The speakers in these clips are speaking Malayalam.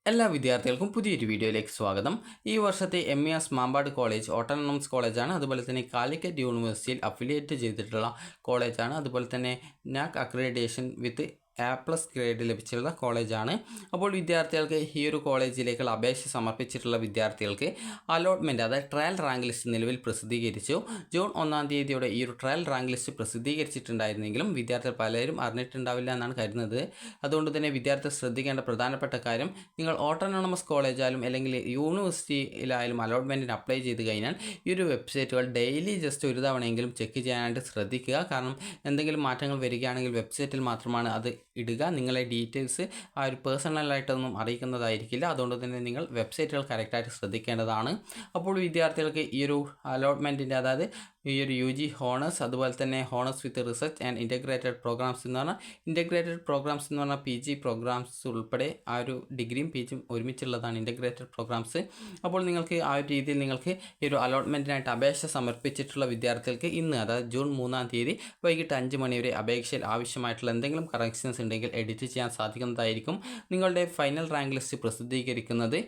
എല്ലാ വിദ്യാർത്ഥികൾക്കും പുതിയൊരു വീഡിയോയിലേക്ക് സ്വാഗതം. ഈ വർഷത്തെ MES മാമ്പാട് കോളേജ് ഓട്ടോണമസ് കോളേജാണ്. അതുപോലെ തന്നെ കാലിക്കറ്റ് യൂണിവേഴ്സിറ്റിയിൽ അഫിലിയേറ്റ് ചെയ്തിട്ടുള്ള കോളേജാണ്. അതുപോലെ തന്നെ NAAC accreditation with A+ grade ലഭിച്ചിട്ടുള്ള കോളേജാണ്. അപ്പോൾ വിദ്യാർത്ഥികൾക്ക് ഈ ഒരു കോളേജിലേക്കുള്ള അപേക്ഷ സമർപ്പിച്ചിട്ടുള്ള വിദ്യാർത്ഥികൾക്ക് അലോട്ട്മെൻറ്റ്, അതായത് ട്രയൽ റാങ്ക് ലിസ്റ്റ് നിലവിൽ പ്രസിദ്ധീകരിച്ചു. ജൂൺ 1-ാം തീയതിയോടെ ഈ ഒരു ട്രയൽ റാങ്ക് ലിസ്റ്റ് പ്രസിദ്ധീകരിച്ചിട്ടുണ്ടായിരുന്നെങ്കിലും വിദ്യാർത്ഥികൾ പലരും അറിഞ്ഞിട്ടുണ്ടാവില്ല എന്നാണ് കരുതുന്നത്. അതുകൊണ്ട് തന്നെ വിദ്യാർത്ഥികൾ ശ്രദ്ധിക്കേണ്ട പ്രധാനപ്പെട്ട കാര്യം, നിങ്ങൾ ഓട്ടോണമസ് കോളേജായാലും അല്ലെങ്കിൽ യൂണിവേഴ്സിറ്റിയിലായാലും അലോട്ട്മെൻറ്റിന് അപ്ലൈ ചെയ്ത് കഴിഞ്ഞാൽ ഈ ഒരു വെബ്സൈറ്റുകൾ ഡെയിലി ജസ്റ്റ് ഒരു തവണയെങ്കിലും ചെക്ക് ചെയ്യാനായിട്ട് ശ്രദ്ധിക്കുക. കാരണം എന്തെങ്കിലും മാറ്റങ്ങൾ വരികയാണെങ്കിൽ വെബ്സൈറ്റിൽ മാത്രമാണ് അത് ഇടുക. നിങ്ങളെ ഡീറ്റെയിൽസ് ആ ഒരു പേഴ്സണലായിട്ടൊന്നും അറിയിക്കുന്നതായിരിക്കില്ല. അതുകൊണ്ട് തന്നെ നിങ്ങൾ വെബ്സൈറ്റുകൾ കറക്റ്റായിട്ട് ശ്രദ്ധിക്കേണ്ടതാണ്. അപ്പോൾ വിദ്യാർത്ഥികൾക്ക് ഈ ഒരു അലോട്ട്മെൻറ്റിൻ്റെ, അതായത് ഈ ഒരു UG ഹോണേഴ്സ്, അതുപോലെ തന്നെ honours with research and integrated programmes എന്ന് പറഞ്ഞാൽ, ഇൻ്റഗ്രേറ്റഡ് പ്രോഗ്രാംസ് എന്ന് പറഞ്ഞാൽ PG പ്രോഗ്രാംസ് ഉൾപ്പെടെ ആ ഒരു ഡിഗ്രിയും PGയും ഒരുമിച്ചുള്ളതാണ് ഇൻ്റഗ്രേറ്റഡ് പ്രോഗ്രാംസ്. അപ്പോൾ നിങ്ങൾക്ക് ആ ഒരു രീതിയിൽ നിങ്ങൾക്ക് ഈ ഒരു അലോട്ട്മെൻറ്റിനായിട്ട് അപേക്ഷ സമർപ്പിച്ചിട്ടുള്ള വിദ്യാർത്ഥികൾക്ക് ഇന്ന്, അതായത് ജൂൺ 3-ാം തീയതി വൈകിട്ട് 5 മണി വരെ അപേക്ഷയിൽ ആവശ്യമായിട്ടുള്ള എന്തെങ്കിലും കറക്ഷൻസ് ഉണ്ടെങ്കിൽ എഡിറ്റ് ചെയ്യാൻ സാധിക്കുന്നതായിരിക്കും. നിങ്ങളുടെ ഫൈനൽ റാങ്ക് ലിസ്റ്റ് പ്രസിദ്ധീകരിക്കുന്നത്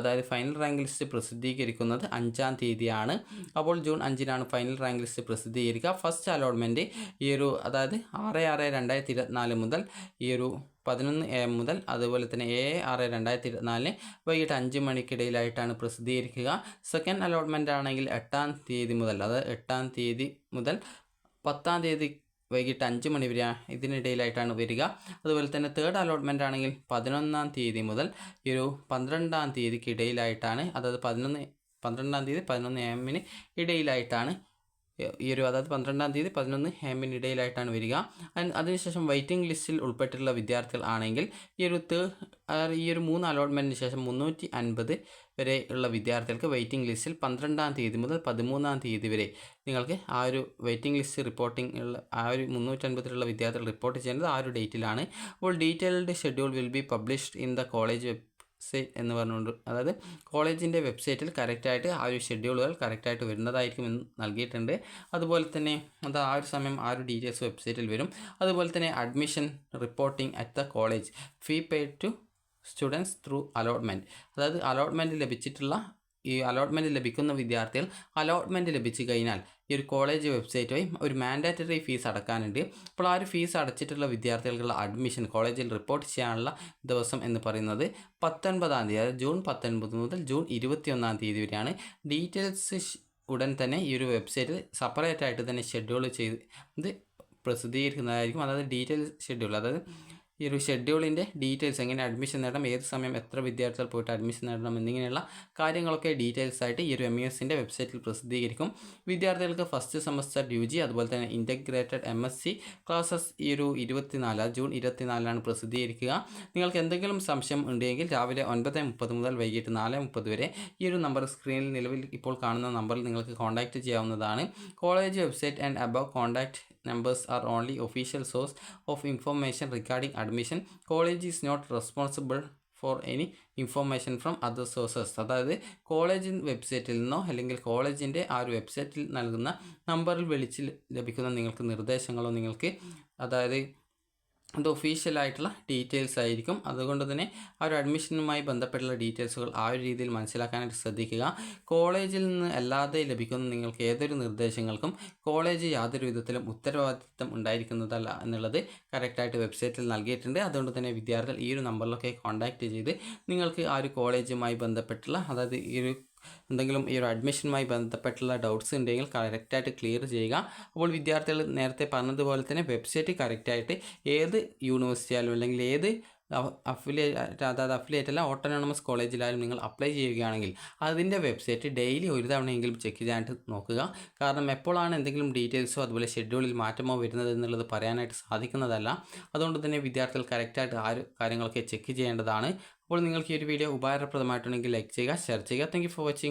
അതായത് ഫൈനൽ റാങ്ക് ലിസ്റ്റ് പ്രസിദ്ധീകരിക്കുന്നത് 5-ാം തീയതിയാണ്. അപ്പോൾ ജൂൺ 5-നാണ് ഫൈനൽ റാങ്ക് ലിസ്റ്റ് പ്രസിദ്ധീകരിക്കുക. ഫസ്റ്റ് അലോട്ട്മെൻറ്റ് അതായത് 6/6/2024 മുതൽ 11 AM മുതൽ, അതുപോലെ തന്നെ 7/6/2024 വൈകിട്ട് 5 മണിക്കിടയിലായിട്ടാണ് പ്രസിദ്ധീകരിക്കുക. സെക്കൻഡ് അലോട്ട്മെൻ്റ് ആണെങ്കിൽ 8-ാം തീയതി മുതൽ, അതായത് 8-ാം തീയതി മുതൽ 10-ാം തീയതി വൈകിട്ട് 5 മണി വരെ ഇതിനിടയിലായിട്ടാണ് വരിക. അതുപോലെ തന്നെ തേർഡ് അലോട്ട്മെൻ്റ് ആണെങ്കിൽ 11-ാം തീയതി മുതൽ 12-ാം തീയതിക്ക് ഇടയിലായിട്ടാണ്, അതായത് 12-ാം തീയതി 11 AM ഇടയിലായിട്ടാണ് അതായത് 12-ാം തീയതി 11 AM ഇടയിലായിട്ടാണ് വരിക. അതിനുശേഷം വെയിറ്റിംഗ് ലിസ്റ്റിൽ ഉൾപ്പെട്ടിട്ടുള്ള വിദ്യാർത്ഥികൾ ആണെങ്കിൽ ഈ ഒരു 3 അലോട്ട്മെൻറ്റിന് ശേഷം 350 വരെ ഉള്ള വിദ്യാർത്ഥികൾക്ക് വെയിറ്റിംഗ് ലിസ്റ്റിൽ 12-ാം തീയതി മുതൽ 13-ാം തീയതി വരെ നിങ്ങൾക്ക് ആ ഒരു വെയിറ്റിംഗ് ലിസ്റ്റ് റിപ്പോർട്ടിംഗ് ഉള്ള ആ ഒരു 350 വിദ്യാർത്ഥികൾ റിപ്പോർട്ട് ചെയ്യുന്നത് ആ ഒരു ഡേറ്റിലാണ്. അപ്പോൾ detailed schedule will be published in the college website എന്ന് പറഞ്ഞുകൊണ്ട്, അതായത് കോളേജിൻ്റെ വെബ്സൈറ്റിൽ കറക്റ്റായിട്ട് ആ ഒരു ഷെഡ്യൂളുകൾ കറക്റ്റായിട്ട് വരുന്നതായിരിക്കും എന്ന് നൽകിയിട്ടുണ്ട്. അതുപോലെ തന്നെ അത് ആ ഒരു സമയം ആ ഒരു ഡീറ്റെയിൽസ് വെബ്സൈറ്റിൽ വരും. അതുപോലെ തന്നെ admission reporting at the college, fee paid to students through allotment, അതായത് അലോട്ട്മെൻറ്റ് ലഭിക്കുന്ന വിദ്യാർത്ഥികൾ അലോട്ട്മെൻറ്റ് ലഭിച്ചു കഴിഞ്ഞാൽ ഈ ഒരു കോളേജ് വെബ്സൈറ്റ് വഴി ഒരു മാൻഡേറ്ററി ഫീസ് അടക്കാനുണ്ട്. അപ്പോൾ ആ ഒരു ഫീസ് അടച്ചിട്ടുള്ള വിദ്യാർത്ഥികൾക്കുള്ള അഡ്മിഷൻ കോളേജിൽ റിപ്പോർട്ട് ചെയ്യാനുള്ള ദിവസം എന്ന് പറയുന്നത് 19-ാം തീയതി, അതായത് ജൂൺ 19 മുതൽ ജൂൺ 21-ാം തീയതി വരെയാണ്. ഡീറ്റെയിൽസ് ഉടൻ തന്നെ ഈ ഒരു വെബ്സൈറ്റിൽ സെപ്പറേറ്റ് ആയിട്ട് തന്നെ ഷെഡ്യൂൾ ചെയ്ത് പ്രസിദ്ധീകരിക്കുന്നതായിരിക്കും. അതായത് ഡീറ്റെയിൽ ഷെഡ്യൂൾ, അതായത് ഈ ഒരു ഷെഡ്യൂളിൻ്റെ ഡീറ്റെയിൽസ്, എങ്ങനെ അഡ്മിഷൻ നേടാം, ഏത് സമയം എത്ര വിദ്യാർത്ഥികൾ പോയിട്ട് അഡ്മിഷൻ നേടണം എന്നിങ്ങനെയുള്ള കാര്യങ്ങളൊക്കെ ഡീറ്റെയിൽസ് ആയിട്ട് ഈ ഒരു MESൻ്റെ വെബ്സൈറ്റിൽ പ്രസിദ്ധീകരിക്കും. വിദ്യാർത്ഥികൾക്ക് ഫസ്റ്റ് സെമസ്റ്റർ UG, അതുപോലെ തന്നെ ഇൻ്റഗ്രേറ്റഡ് MSc ക്ലാസ്സസ് ജൂൺ 24-നാണ് പ്രസിദ്ധീകരിക്കുക. നിങ്ങൾക്ക് എന്തെങ്കിലും സംശയം ഉണ്ടെങ്കിൽ രാവിലെ 9:30 മുതൽ വൈകിട്ട് 4:30 വരെ ഈ ഒരു നമ്പർ, സ്ക്രീനിൽ നിലവിൽ ഇപ്പോൾ കാണുന്ന നമ്പറിൽ നിങ്ങൾക്ക് കോൺടാക്റ്റ് ചെയ്യാവുന്നതാണ്. College website and above contact numbers are only official source of information regarding admission. College is not responsible for any information from other sources. അതായത് കോളേജ് വെബ്സൈറ്റിൽ നിന്നോ അല്ലെങ്കിൽ കോളേജിൻ്റെ ആ ഒരു വെബ്സൈറ്റിൽ നൽകുന്ന നമ്പറിൽ വിളിച്ച് ലഭിക്കുന്ന നിങ്ങൾക്ക് നിർദ്ദേശങ്ങളോ അതായത് അത് ഒഫീഷ്യലായിട്ടുള്ള ഡീറ്റെയിൽസ് ആയിരിക്കും. അതുകൊണ്ട് തന്നെ ആ ഒരു അഡ്മിഷനുമായി ബന്ധപ്പെട്ടുള്ള ഡീറ്റെയിൽസുകൾ ആ ഒരു രീതിയിൽ മനസ്സിലാക്കാനായിട്ട് ശ്രദ്ധിക്കുക. കോളേജിൽ നിന്ന് അല്ലാതെ ലഭിക്കുന്ന നിങ്ങൾക്ക് ഏതൊരു നിർദ്ദേശങ്ങൾക്കും കോളേജ് യാതൊരു വിധത്തിലും ഉത്തരവാദിത്തം ഉണ്ടായിരിക്കുന്നതല്ല എന്നുള്ളത് കറക്റ്റായിട്ട് വെബ്സൈറ്റിൽ നൽകിയിട്ടുണ്ട്. അതുകൊണ്ട് തന്നെ വിദ്യാർത്ഥികൾ ഈ ഒരു നമ്പറിലൊക്കെ കോൺടാക്റ്റ് ചെയ്ത് നിങ്ങൾക്ക് ആ ഒരു കോളേജുമായി ബന്ധപ്പെട്ടുള്ള, അതായത് എന്തെങ്കിലും ഈ ഒരു അഡ്മിഷനുമായി ബന്ധപ്പെട്ടുള്ള ഡൗട്ട്സ് ഉണ്ടെങ്കിൽ കറക്റ്റായിട്ട് ക്ലിയർ ചെയ്യുക. അപ്പോൾ വിദ്യാർത്ഥികൾ നേരത്തെ പറഞ്ഞതുപോലെ തന്നെ വെബ്സൈറ്റ് കറക്റ്റായിട്ട് ഏത് യൂണിവേഴ്സിറ്റി അല്ലെങ്കിൽ ഏത് അഫിലിയേറ്റ് അല്ല ഓട്ടോണമസ് കോളേജിലായാലും നിങ്ങൾ അപ്ലൈ ചെയ്യുകയാണെങ്കിൽ അതിൻ്റെ വെബ്സൈറ്റ് ഡെയിലി ഒരു തവണയെങ്കിലും ചെക്ക് ചെയ്യാനായിട്ട് നോക്കുക. കാരണം എപ്പോഴാണ് എന്തെങ്കിലും ഡീറ്റെയിൽസോ അതുപോലെ ഷെഡ്യൂളിൽ മാറ്റമോ വരുന്നത് എന്നുള്ളത് പറയാനായിട്ട് സാധിക്കുന്നതല്ല. അതുകൊണ്ട് തന്നെ വിദ്യാർത്ഥികൾ കറക്റ്റായിട്ട് ആ ഒരു കാര്യങ്ങളൊക്കെ ചെക്ക് ചെയ്യേണ്ടതാണ്. അപ്പോൾ നിങ്ങൾക്ക് ഈ ഒരു വീഡിയോ ഉപകാരപ്രദമായിട്ടുണ്ടെങ്കിൽ ലൈക്ക് ചെയ്യുക, ഷെയർ ചെയ്യുക. Thank you for watching.